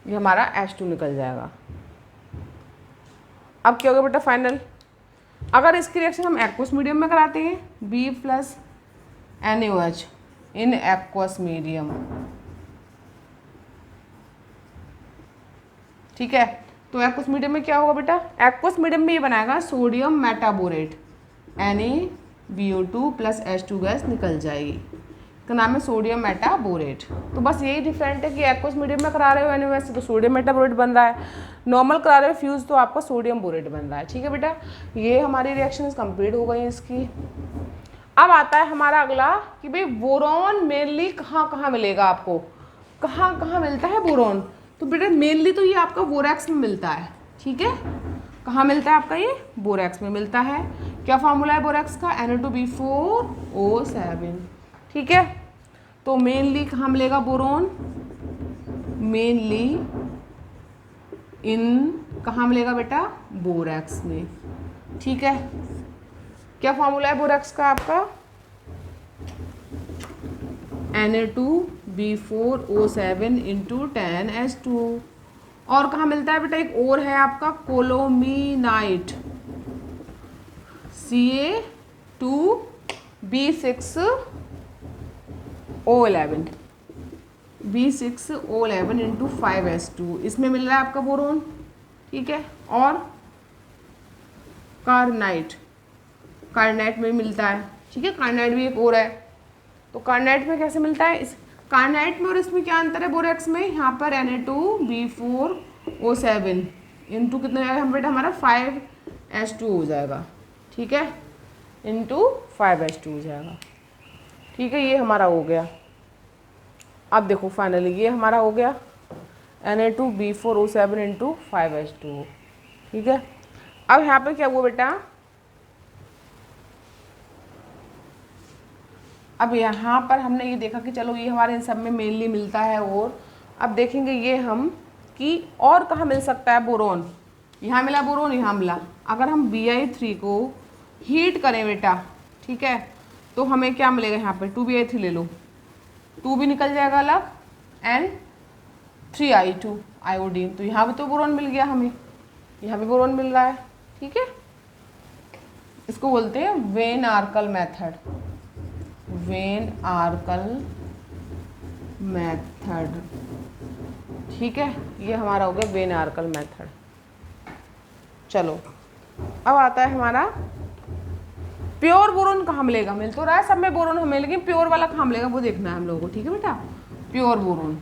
A: ये हमारा H2 निकल जाएगा। अब क्या होगा बेटा फाइनल? अगर इसकी रिएक्शन हम एक्वस मीडियम में कराते हैं, B plus NaOH in aqueous medium, ठीक है। तो एक्वस मीडियम में क्या होगा बेटा? एक्वस मीडियम में ये बनाएगा sodium metaborate NaBO2 plus H2 gas निकल जाएगी, इसका नाम है सोडियम मेटाबोरेट। तो बस यही डिफरेंट है कि एक्वस मीडियम में करा रहे हो NaOH से तो सोडियम मेटाबोरेट बन रहा है, नॉर्मल करा रहे हो फ्यूज तो आपका सोडियम बोरेट बन रहा है, ठीक है बेटा। ये हमारी रिएक्शन कंप्लीट हो गई इसकी। अब आता है हमारा अगला कि भाई बोरॉन मेनली कहाँ कहाँ मिलेगा आपको, कहाँ कहाँ मिलता है बोरॉन? तो बेटा मेनली तो ये आपका बोरैक्स में मिलता है, ठीक है। कहाँ मिलता है आपका? ये बोरैक्स में मिलता है। क्या फार्मूला है बोरैक्स का? Na2B4O7, ठीक है। तो मेनली कहाँ मिलेगा बोरॉन? मेनली इन कहाँ मिलेगा बेटा? बोरैक्स में, ठीक है। क्या फार्मूला है बोरैक्स का आपका? Na2B4O7 into 10H2। और कहाँ मिलता है बेटा? एक और है आपका कोलोमिनाइट Ca2B6O11 B6O11 इंटू 5S2, इसमें मिल रहा है आपका बोरोन, ठीक है। और कार्नाइट, कार्नाइट में मिलता है, ठीक है। कार्नाइट भी एक और है, तो कार्नाइट में कैसे मिलता है? इस कार्नाइट में और इसमें क्या अंतर है बोरेक्स में? यहाँ पर Na2B4O7 इंटू कितना जाएगा हम बेटा? हमारा 5S2 हो जाएगा, ठीक है, इंटू 5S2 हो जाएगा, ठीक है। ये हमारा हो गया। अब देखो फाइनली ये हमारा हो गया Na2B4O7 इंटू 5S2, ठीक है। अब यहाँ पे क्या हुआ बेटा? अब यहाँ पर हमने ये देखा कि चलो ये हमारे इन सब में मेनली मिलता है। और अब देखेंगे ये हम कि और कहाँ मिल सकता है बोरोन। यहाँ मिला बोरोन, यहाँ मिला। अगर हम Bi3 को हीट करें बेटा, ठीक है, तो हमें क्या मिलेगा? यहाँ पे 2Bi3 ले लो, 2 भी निकल जाएगा अलग, एंड 3I2 आयोडीन। तो यहाँ भी तो बोरोन मिल गया हमें, यहाँ भी बोरोन मिल रहा है, ठीक है। इसको बोलते हैं वेन आर्कल मेथड, वेन आर्कल मेथड, ठीक है। ये हमारा हो गया वेन आर्कल मेथड। चलो अब आता है हमारा प्योर बोरोन। कहाँ मिलेगा? मिल तो रहा है सब में बोरोन हमें, लेकिन प्योर वाला कहाँ मिलेगा वो देखना है हम लोगों को, ठीक है बेटा। प्योर बोरोन,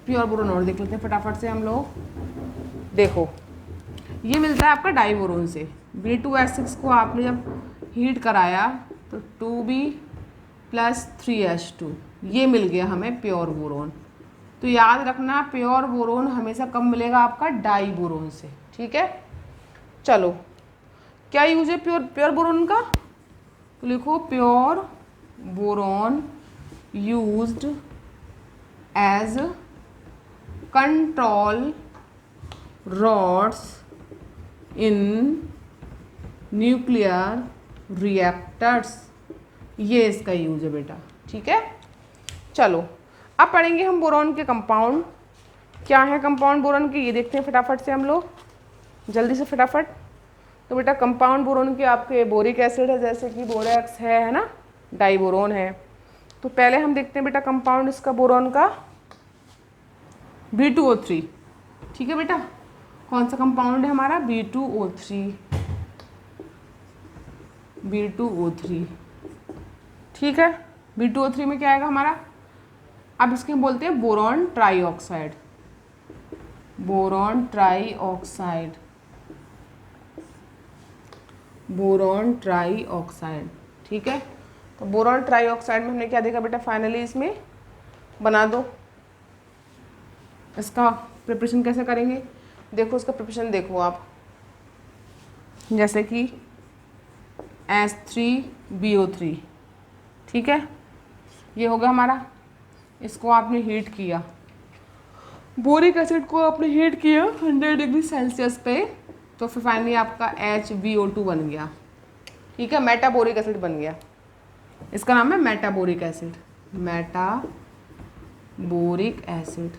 A: प्योर बोरोन और देख लेते हैं फटाफट से हम लोग। देखो ये मिलता है आपका डाइबोरोन से। B2S6 को आपने जब हीट कराया तो 2B प्लस 3H2, ये मिल गया हमें प्योर बोरोन। तो याद रखना प्योर बोरोन हमेशा कब मिलेगा? आपका डाई बोरोन से, ठीक है। चलो क्या यूज है प्योर बोरोन का? तो लिखो pure boron used as control rods in nuclear reactors, ये इसका यूज है बेटा। ठीक है, चलो अब पढ़ेंगे हम बोरॉन के कंपाउंड। क्या है कंपाउंड बोरॉन के, ये देखते हैं फटाफट से हम लोग, जल्दी से फटाफट। तो बेटा कंपाउंड बोरॉन के आपके बोरिक एसिड है, जैसे कि बोरेक्स है ना, डाइबोरोन है। तो पहले हम देखते हैं बेटा कंपाउंड इसका बोरॉन का, B2O3। ठीक है बेटा, कौन सा कंपाउंड है हमारा, B2O3, B2O3। ठीक है, B2O3 में क्या आएगा हमारा, अब इसके हम बोलते हैं boron trioxide, boron trioxide, boron trioxide. ठीक है, तो बोरॉन ट्राईऑक्साइड में हमने क्या देखा बेटा, फाइनली इसमें बना दो। इसका प्रिपरेशन कैसे करेंगे, देखो इसका प्रिपरेशन देखो आप, जैसे कि H3BO3। ठीक है, ये हो गया हमारा, इसको आपने हीट किया, बोरिक एसिड को आपने हीट किया 100 डिग्री सेल्सियस पे, तो फिर फाइनली आपका HbO2 बन गया। ठीक है, मेटाबोरिक एसिड बन गया, इसका नाम है मेटाबोरिक एसिड, मेटाबोरिक एसिड।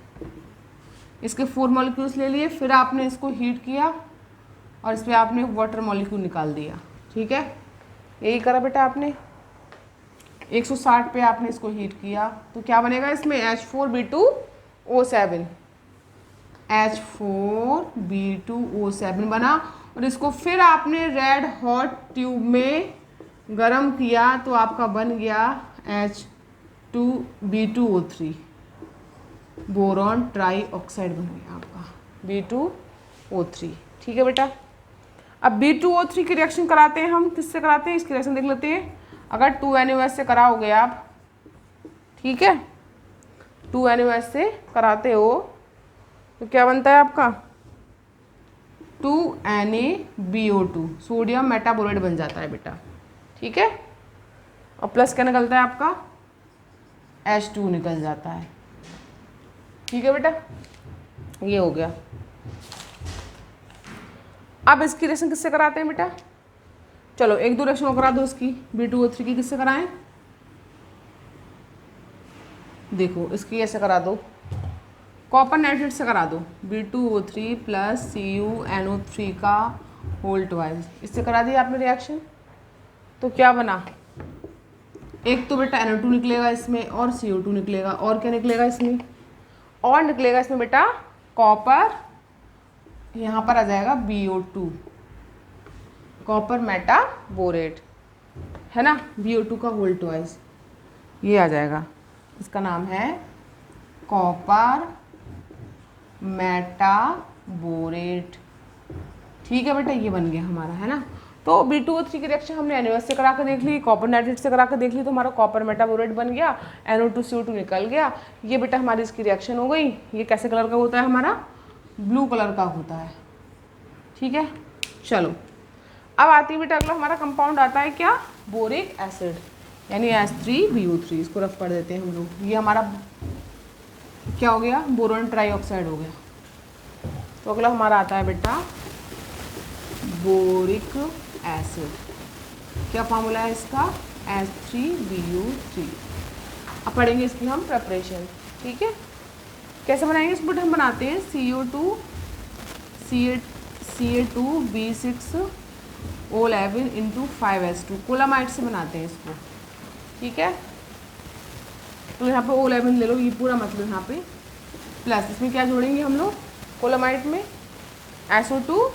A: इसके 4 मॉलिक्यूल्स ले लिए, फिर आपने इसको हीट किया और इस पर आपने वाटर मॉलिक्यूल निकाल दिया। ठीक है, यही करा बेटा आपने, 160 पे आपने इसको हीट किया, तो क्या बनेगा इसमें, H4B2O7, H4B2O7 बना। और इसको फिर आपने रेड हॉट ट्यूब में गरम किया, तो आपका बन गया H2B2O3, बोरॉन ट्राईऑक्साइड बन गया आपका B2O3। ठीक है बेटा, अब B2O3 की रिएक्शन कराते हैं हम, किससे कराते हैं, इसकी रिएक्शन देख लेते हैं। अगर 2NaOH से कराओगे आप, ठीक है, 2NaOH से कराते हो तो क्या बनता है आपका, 2NaBO2, सोडियम मेटाबोरेट बन जाता है बेटा। ठीक है, और प्लस क्या निकलता है आपका, H2 निकल जाता है। ठीक है बेटा, ये हो गया। अब इसकी रिएक्शन किससे कराते हैं बेटा, चलो एक दो रिएक्शन करा दो इसकी, B2O3 की किससे कराएं, देखो इसकी ऐसे करा दो, कॉपर नाइट्रेट से करा दो, B2O3 प्लस CuNO3 का होल ट्वाइस, इससे करा दिया आपने रिएक्शन। तो क्या बना, एक तो बेटा NO2 निकलेगा इसमें, और CO2 निकलेगा, और क्या निकलेगा इसमें, और निकलेगा इसमें बेटा कॉपर, यहाँ पर आ जाएगा BO2, कॉपर मेटाबोरेट, है ना, BO2 का होल ट्वाइस, ये आ जाएगा, इसका नाम है कॉपर मेटाबोरेट। ठीक है बेटा, ये बन गया हमारा, है ना। तो B2O3 की रिएक्शन हमने NaOH से करा के देख ली, कॉपर नाइट्रेट से करा के देख ली, तो हमारा कॉपर मेटाबोरेट बन गया, NO2 CO2 निकल गया। ये बेटा हमारी इसकी रिएक्शन हो गई। ये कैसे कलर का होता है हमारा, ब्लू कलर का होता है। ठीक है, चलो अब आती है बेटा अगला हमारा कंपाउंड आता है क्या, बोरिक एसिड, यानी H3BO3, इसको रफ कर देते हैं हम लोग। ये हमारा क्या हो गया, बोरॉन ट्राईऑक्साइड हो गया। तो अगला हमारा आता है बेटा बोरिक एसिड, क्या फार्मूला है इसका, H3BO3। अब पढ़ेंगे इसकी हम प्रेपरेशन। ठीक है, कैसे बनाएंगे इसको, हम बनाते हैं Ca2B6O11 इंटू 5S2, कोलामाइड से बनाते हैं इसको। ठीक है, तो यहाँ पे O11 ले लो, ये पूरा मतलब यहाँ पे प्लस, इसमें क्या जोड़ेंगे हम लोग, कोलामाइड में SO2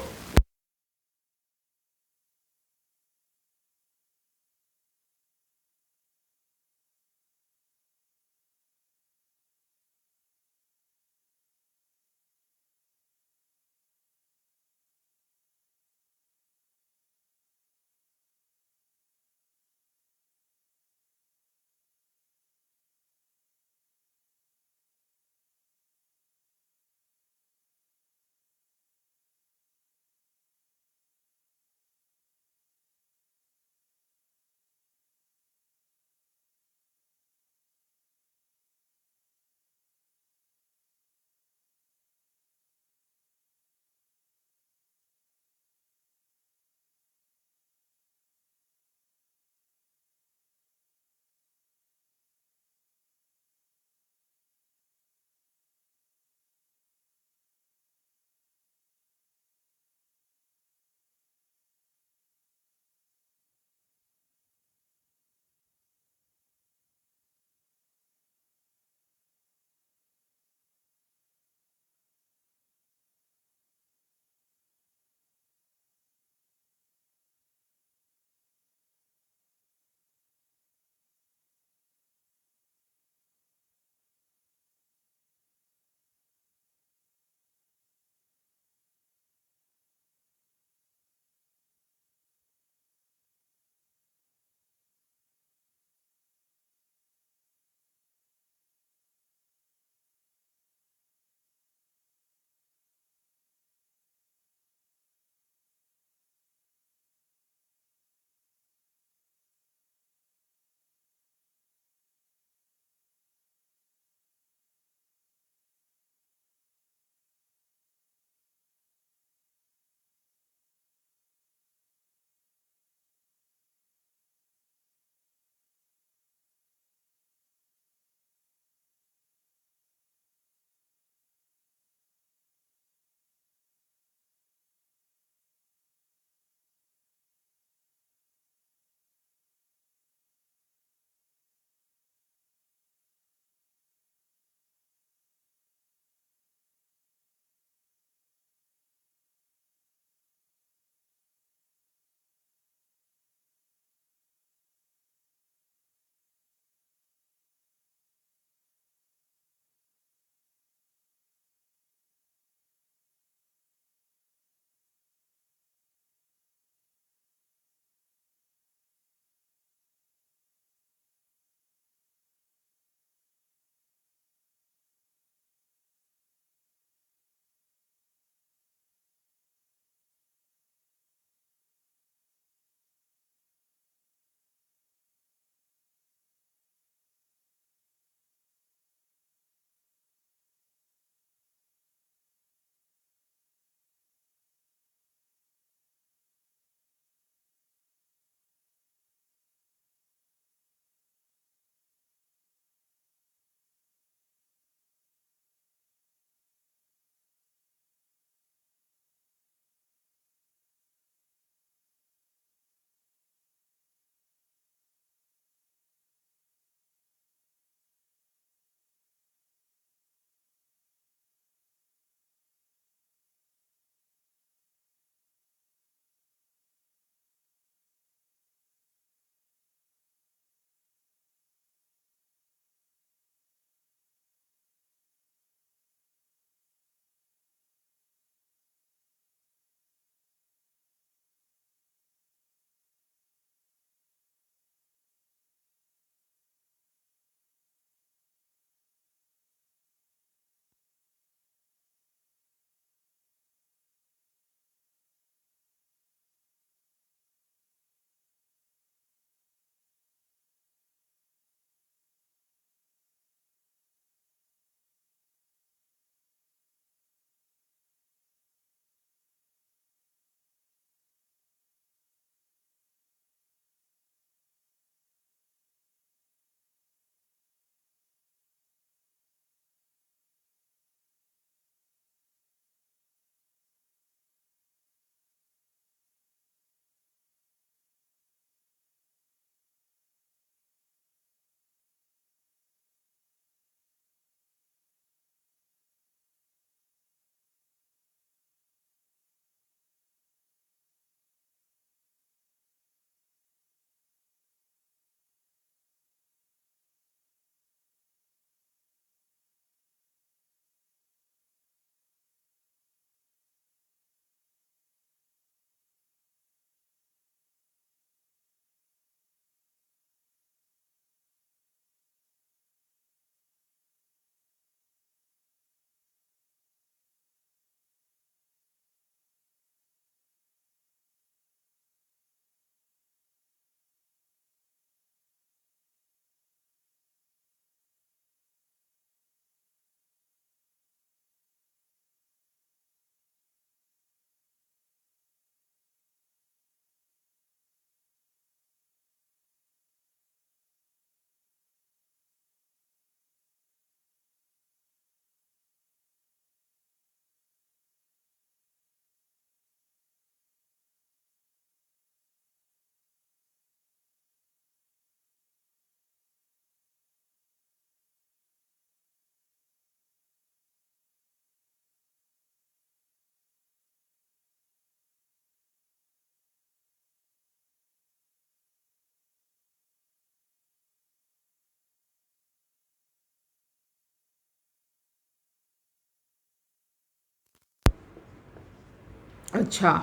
A: अच्छा,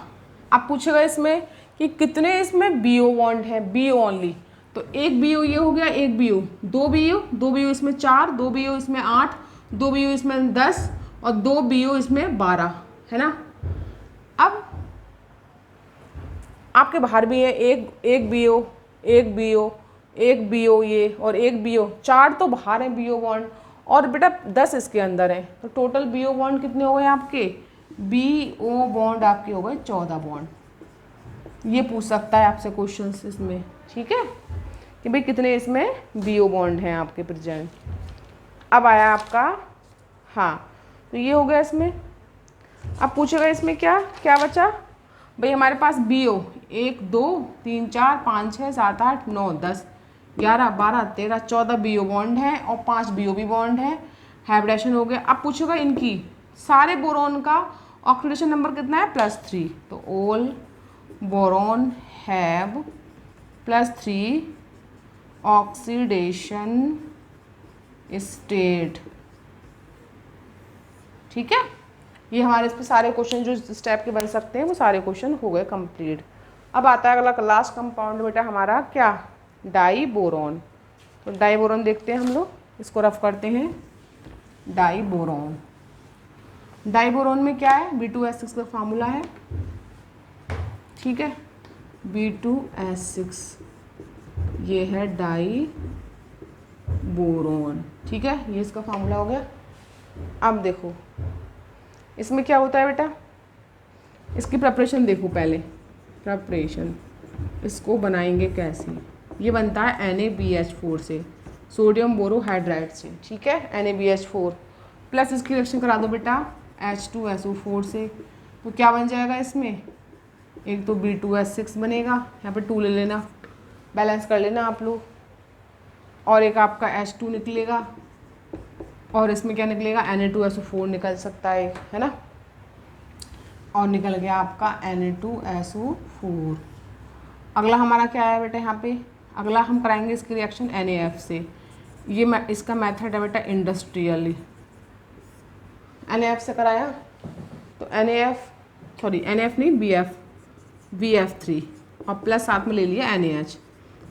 A: अब पूछेगा इसमें कि कितने इसमें बीओ बॉन्ड है, बीओ ओनली। तो एक बीओ ये हो गया, एक बीओ, दो बीओ इसमें 4, दो बीओ इसमें 8, दो बीओ इसमें 10 और दो बीओ इसमें 12, है ना। अब आपके बाहर भी है एक बीओ, एक बीओ, एक बीओ ये और एक बीओ, 4 तो बाहर है बीओ बॉन्ड और बेटा 10 इसके अंदर है। तो टोटल बीओ बॉन्ड कितने हो गए आपके, बीओ बॉन्ड आपके हो गए 14 बॉन्ड। ये पूछ सकता है आपसे क्वेश्चन इसमें, ठीक है, कि भाई कितने इसमें बीओ बॉन्ड हैं आपके प्रेजेंट। अब आया आपका, हाँ, तो ये हो गया इसमें। अब पूछेगा इसमें क्या क्या बचा भाई, हमारे पास बीओ 1 2 3 4 5 6 7 8 9 10 11 12 13 14 बीओ बॉन्ड है और 5 बीओबी बॉन्ड है, हाइब्रिडेशन हो गया। अब पूछेगा इनकी सारे बोरॉन का ऑक्सीडेशन नंबर कितना है, +3। तो all boron have +3 oxidation state, ठीक है। ये हमारे इस पे सारे क्वेश्चन जो इस टाइप के बन सकते हैं वो सारे क्वेश्चन हो गए कंप्लीट। अब आता है अगला लास्ट कंपाउंड बेटा हमारा क्या, डाई बोरॉन। तो डाई बोरॉन देखते हैं हम लोग, इसको रफ करते हैं। डाई बोरॉन, डाई बोरॉन में क्या है, B2S6 का फार्मूला है, ठीक है, B2S6 ये है डाई बोरॉन, ठीक है, ये इसका फार्मूला हो गया। अब देखो इसमें क्या होता है बेटा, इसकी प्रिपरेशन देखो पहले, प्रिपरेशन इसको बनाएंगे कैसे, ये बनता है NaBH4 से, सोडियम बोरोहाइड्राइड से, ठीक है, NaBH4 प्लस इसकी रिएक्शन करा दो बेटा H2SO4 से। तो क्या बन जाएगा इसमें, एक तो B2S6 बनेगा, यहाँ पे 2 ले लेना, बैलेंस कर लेना आप लोग, और एक आपका H2 निकलेगा और इसमें क्या निकलेगा, Na2SO4 निकल सकता है ना, और निकल गया आपका Na2SO4। अगला हमारा क्या है बेटा, यहाँ पे अगला हम कराएंगे इसकी रिएक्शन NaF से। ये इसका मेथड है बेटा इंडस्ट्रियली, NaF से कराया तो NaF नहीं BF3 और प्लस साथ में ले लिया NaH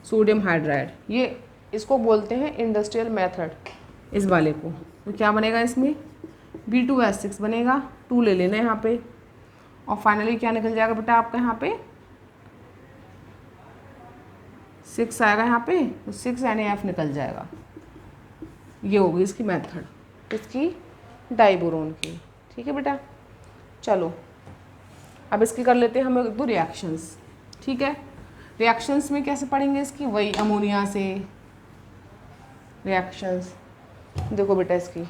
A: सोडियम हाइड्राइड, ये इसको बोलते हैं इंडस्ट्रियल मेथड, इस वाले को। तो क्या बनेगा इसमें, B2S6 बनेगा, 2 ले लेना यहाँ पे, और फाइनली क्या निकल जाएगा बेटा आपका यहाँ पे 6 आएगा, यहाँ पे तो 6 NaF निकल जाएगा। ये होगी इसकी मेथड, इसकी डाई बोरॉन की, ठीक है बेटा। चलो अब इसकी कर लेते हैं हम एक दो रिएक्शंस, ठीक है। रिएक्शंस में कैसे पढ़ेंगे इसकी, वही अमोनिया से रिएक्शंस। देखो बेटा इसकी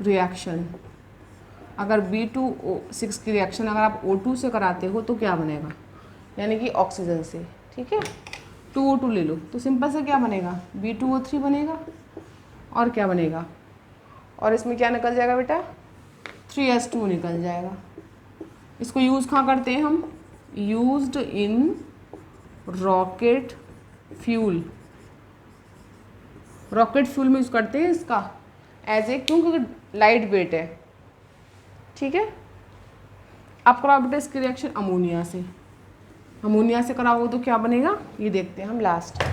A: रिएक्शन, अगर B2O6 की रिएक्शन अगर आप O2 से कराते हो तो क्या बनेगा, यानी कि ऑक्सीजन से, ठीक है, 2O2 ले लो तो सिंपल से क्या बनेगा, B2O3 बनेगा, और क्या बनेगा, और इसमें क्या निकल जाएगा बेटा 3S2 निकल जाएगा। इसको यूज़ कहाँ करते हैं हम, used in rocket fuel, rocket fuel में यूज़ करते हैं इसका एज ए, क्यों, क्योंकि लाइट वेट है, ठीक है। अब कराओ बेटा इसकी रिएक्शन अमोनिया से, अमोनिया से कराओ तो क्या बनेगा, ये देखते हैं हम लास्ट।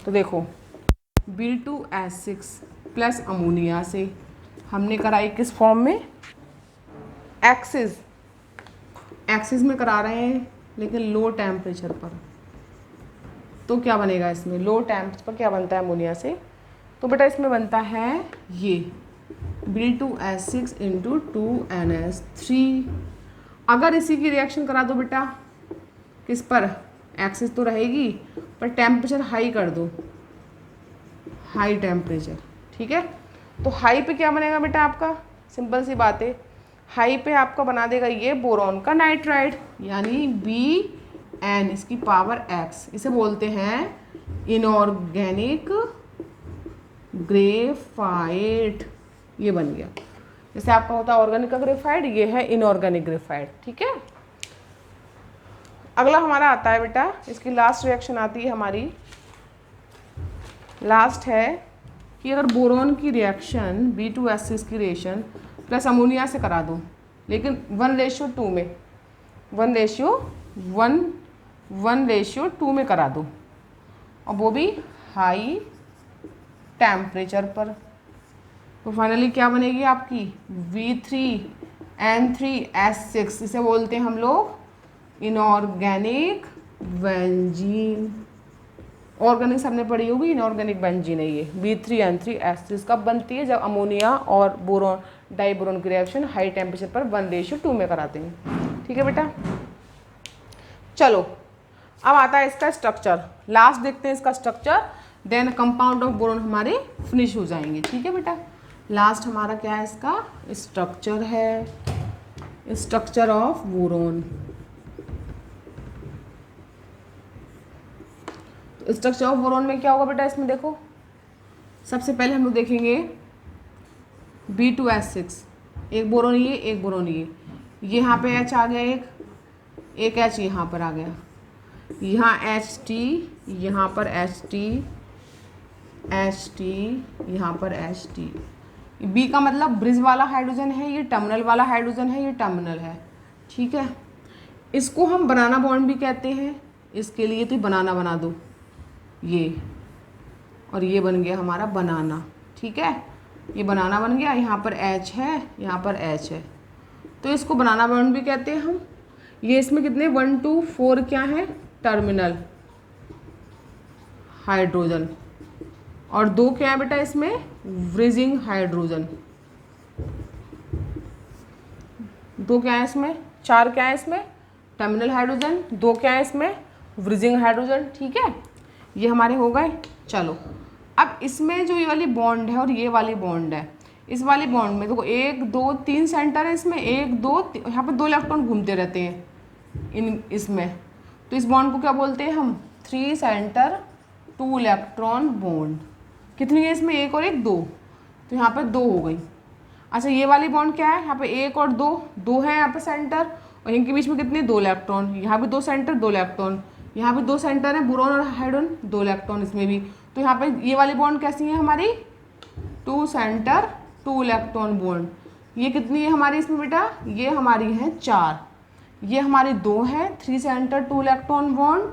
A: तो देखो B2S6 प्लस अमोनिया से हमने कराई किस फॉर्म में, एक्सिस में करा रहे हैं लेकिन लो टेम्परेचर पर। तो क्या बनेगा इसमें, लो टेम्परेचर पर क्या बनता है अमोनिया से, तो बेटा इसमें बनता है ये B2S6 × 2NS3। अगर इसी की रिएक्शन करा दो बेटा किस पर, एक्सिस तो रहेगी पर टेम्परेचर हाई कर दो, हाई टेम्परेचर, ठीक है। तो हाई पे क्या बनेगा बेटा आपका, सिंपल सी बात है, हाई पे आपका बना देगा ये बोरॉन का नाइट्राइड, यानी Bn इसकी पावर x, इसे बोलते हैं इनऑर्गेनिक ग्रेफाइट। ये बन गया, जैसे आपका होता है ऑर्गेनिक का ग्रेफाइट, ये है इनऑर्गेनिक ग्रेफाइट, ठीक है। अगला हमारा आता है बेटा, इसकी लास्ट रिएक्शन आती है हमारी, लास्ट है कि अगर बोरॉन की रिएक्शन B2S6 की रिएक्शन प्लस अमोनिया से करा दो, लेकिन 1:2 में, 1:2 में करा दो, और वो भी हाई टेम्परेचर पर। तो फाइनली क्या बनेगी आपकी V3N3S6, इसे बोलते हैं हम लोग इनऑर्गेनिक बेंजीन। ऑर्गेनिक सबने पढ़ी होगी, इनऑर्गेनिक बेंजीन है ये V3N3S6। कब बनती है? जब अमोनिया और बोरोन डाइबोरोन की रिएक्शन हाई टेम्परेचर पर 1:2 में कराते हैं। ठीक है बेटा, चलो अब आता है इसका स्ट्रक्चर। लास्ट देखते हैं इसका structure, then compound of boron हमारे फिनिश हो जाएंगे। ठीक है बेटा, लास्ट हमारा क्या है? इसका स्ट्रक्चर है, स्ट्रक्चर ऑफ बोरोन। तो स्ट्रक्चर ऑफ बोरोन में क्या होगा बेटा? इसमें देखो, सबसे पहले हम लोग देखेंगे B2S6, एक बोरोन ये, एक बोरोन ये यहाँ पे H आ गया, एक H यहाँ पर आ गया, यहाँ HT, यहाँ पर HT, यहाँ पर HT। B का मतलब ब्रिज वाला हाइड्रोजन है, ये टर्मिनल वाला हाइड्रोजन है, ये टर्मिनल है। ठीक है, इसको हम बनाना बॉन्ड भी कहते हैं। इसके लिए तो बनाना बना दो ये, और ये बन गया हमारा बनाना। ठीक है, ये बनाना बन गया, यहाँ पर H है, यहाँ पर H है, तो इसको बनाना बॉन्ड भी कहते हैं हम। ये इसमें कितने 1 2 4 क्या है? टर्मिनल हाइड्रोजन, और 2 क्या है बेटा इसमें? Bridging hydrogen. 2 क्या है इसमें? 4 क्या है इसमें? Terminal hydrogen. 2 क्या है इसमें? Bridging hydrogen. ठीक है, ये हमारे हो गए। चलो अब इसमें जो ये वाली बॉन्ड है और ये वाली बॉन्ड है, इस वाली बॉन्ड में देखो 1 2 3 सेंटर है इसमें, 1 2 यहाँ पर 2 इलेक्ट्रॉन घूमते रहते हैं इसमें, तो इस बॉन्ड को क्या बोलते हैं हम? 3 सेंटर 2 इलेक्ट्रॉन बॉन्ड। कितनी है इसमें? 1 और 1 2, तो यहाँ पर 2 हो गई। अच्छा, ये वाली बॉन्ड क्या है? यहाँ पे 1 और 2 है यहाँ पे सेंटर, और इनके बीच में कितने? 2 इलेक्ट्रॉन। यहाँ भी 2 सेंटर 2 इलेक्ट्रॉन, यहाँ भी 2 सेंटर है बोरोन और हाइड्रोजन, 2 इलेक्ट्रॉन इसमें भी। तो यहाँ पे ये वाली बॉन्ड कैसी है हमारी? 2 सेंटर 2 इलेक्ट्रॉन बॉन्ड। ये कितनी है हमारी इसमें बेटा? ये हमारी है 4, ये हमारी 2 है 3 सेंटर 2 इलेक्ट्रॉन बॉन्ड,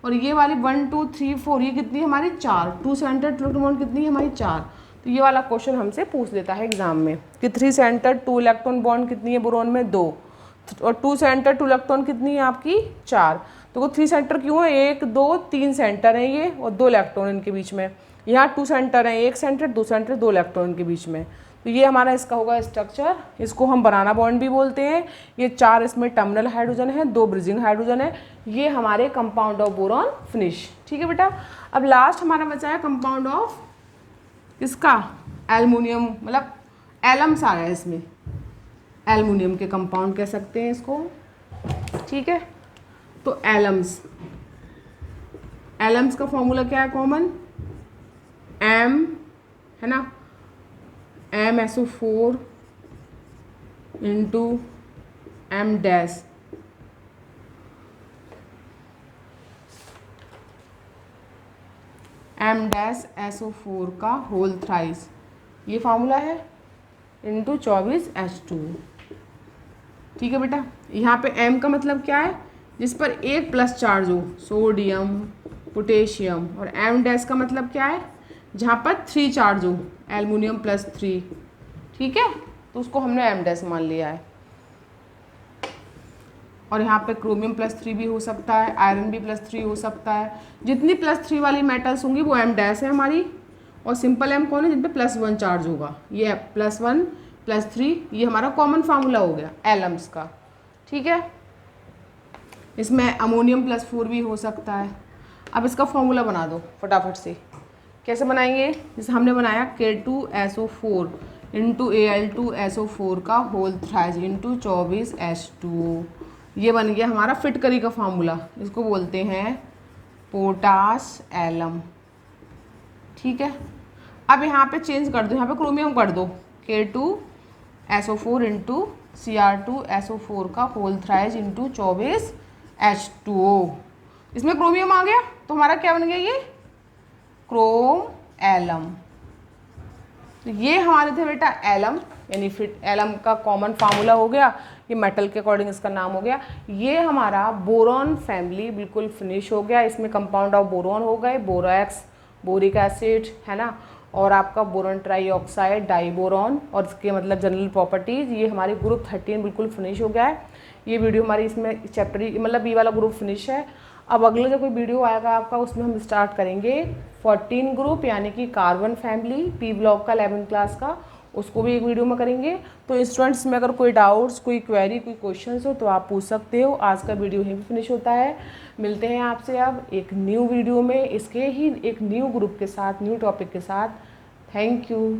A: और ये वाली 1 2 3 4 ये कितनी है हमारी? 4, 2 सेंटर 2 इलेक्ट्रॉन बॉन्ड कितनी है हमारी? 4। तो ये वाला क्वेश्चन हमसे पूछ लेता है एग्जाम में कि 3 सेंटर 2 इलेक्ट्रॉन बॉन्ड कितनी है बोरोन में? 2, और 2 सेंटर 2 इलेक्ट्रॉन कितनी है आपकी? 4। तो वो 3 सेंटर क्यों है? 1 2 3 सेंटर हैं ये, और 2 इलेक्ट्रॉन इनके बीच में। यहाँ 2 सेंटर हैं, 1 सेंटर 2 सेंटर 2 इलेक्ट्रॉन के बीच में। तो ये हमारा इसका होगा स्ट्रक्चर। इसको हम बनाना बॉन्ड भी बोलते हैं। ये 4 इसमें टर्मिनल हाइड्रोजन है, 2 ब्रिजिंग हाइड्रोजन है। ये हमारे कंपाउंड ऑफ बोरॉन फिनिश। ठीक है बेटा, अब लास्ट हमारा बचा है कंपाउंड ऑफ किसका? एल्युमिनियम, मतलब एलम्स आ गया इसमें, एल्युमिनियम के कंपाउंड कह सकते हैं इसको। ठीक है, तो एलम्स, एलम्स का फॉर्मूला क्या है? कॉमन M है ना, MSO4 into M dash, M-SO4 का होल थ्राइस, ये फार्मूला है, इंटू 24H2। ठीक है बेटा, यहाँ पे M का मतलब क्या है? जिस पर एक प्लस चार्ज हो, सोडियम पोटेशियम, और M डैश का मतलब क्या है? जहाँ पर 3 चार्ज हो, एल्युमिनियम +3। ठीक है, तो उसको हमने M डैश मान लिया है। और यहाँ पे क्रोमियम +3 भी हो सकता है, आयरन भी +3 हो सकता है। जितनी +3 वाली मेटल्स होंगी वो M डैश है हमारी, और सिंपल M कौन है? जिन पे +1 चार्ज होगा, ये +1 +3, ये हमारा कॉमन फार्मूला हो गया एलम्स का। ठीक है, इसमें अमोनियम +4 भी हो सकता है। अब इसका फॉर्मूला बना दो फटाफट से। कैसे बनाएंगे? जैसे हमने बनाया K2SO4 इंटू Al2SO4 का होल थ्राइस इंटू 24H2। ये बन गया हमारा फिटकरी का फार्मूला, इसको बोलते हैं पोटास एलम। ठीक है, अब यहाँ पे चेंज कर दो, यहाँ पे क्रोमियम कर दो, K2SO4 इंटू Cr2SO4 का होल थ्राइस इंटू 24H2O। इसमें क्रोमियम आ गया तो हमारा क्या बन गया? ये क्रोम एलम। तो ये हमारे थे बेटा एलम, यानी फिर एलम का कॉमन फार्मूला हो गया, ये मेटल के अकॉर्डिंग इसका नाम हो गया। ये हमारा बोरॉन फैमिली बिल्कुल फिनिश हो गया, इसमें कंपाउंड ऑफ बोरॉन हो गए, बोरैक्स, बोरिक एसिड, है ना, और आपका बोरॉन ट्राईऑक्साइड, डाइबोरॉन, और इसके मतलब जनरल प्रॉपर्टीज़। ये हमारे ग्रुप 13 बिल्कुल फिनिश हो गया है। ये वीडियो हमारी इसमें चैप्टर मतलब बी वाला ग्रुप फिनिश है। अब अगले जो कोई वीडियो आएगा आपका उसमें हम स्टार्ट करेंगे 14 ग्रुप, यानी कि कार्बन फैमिली, पी ब्लॉक का 11th क्लास का, उसको भी एक वीडियो में करेंगे। तो स्टूडेंट्स में अगर कोई डाउट्स, कोई क्वेरी, कोई क्वेश्चंस हो तो आप पूछ सकते हो। आज का वीडियो यहीं पे फिनिश होता है। मिलते हैं आपसे अब एक न्यू वीडियो में, इसके ही एक न्यू ग्रुप के साथ, न्यू टॉपिक के साथ। Thank you.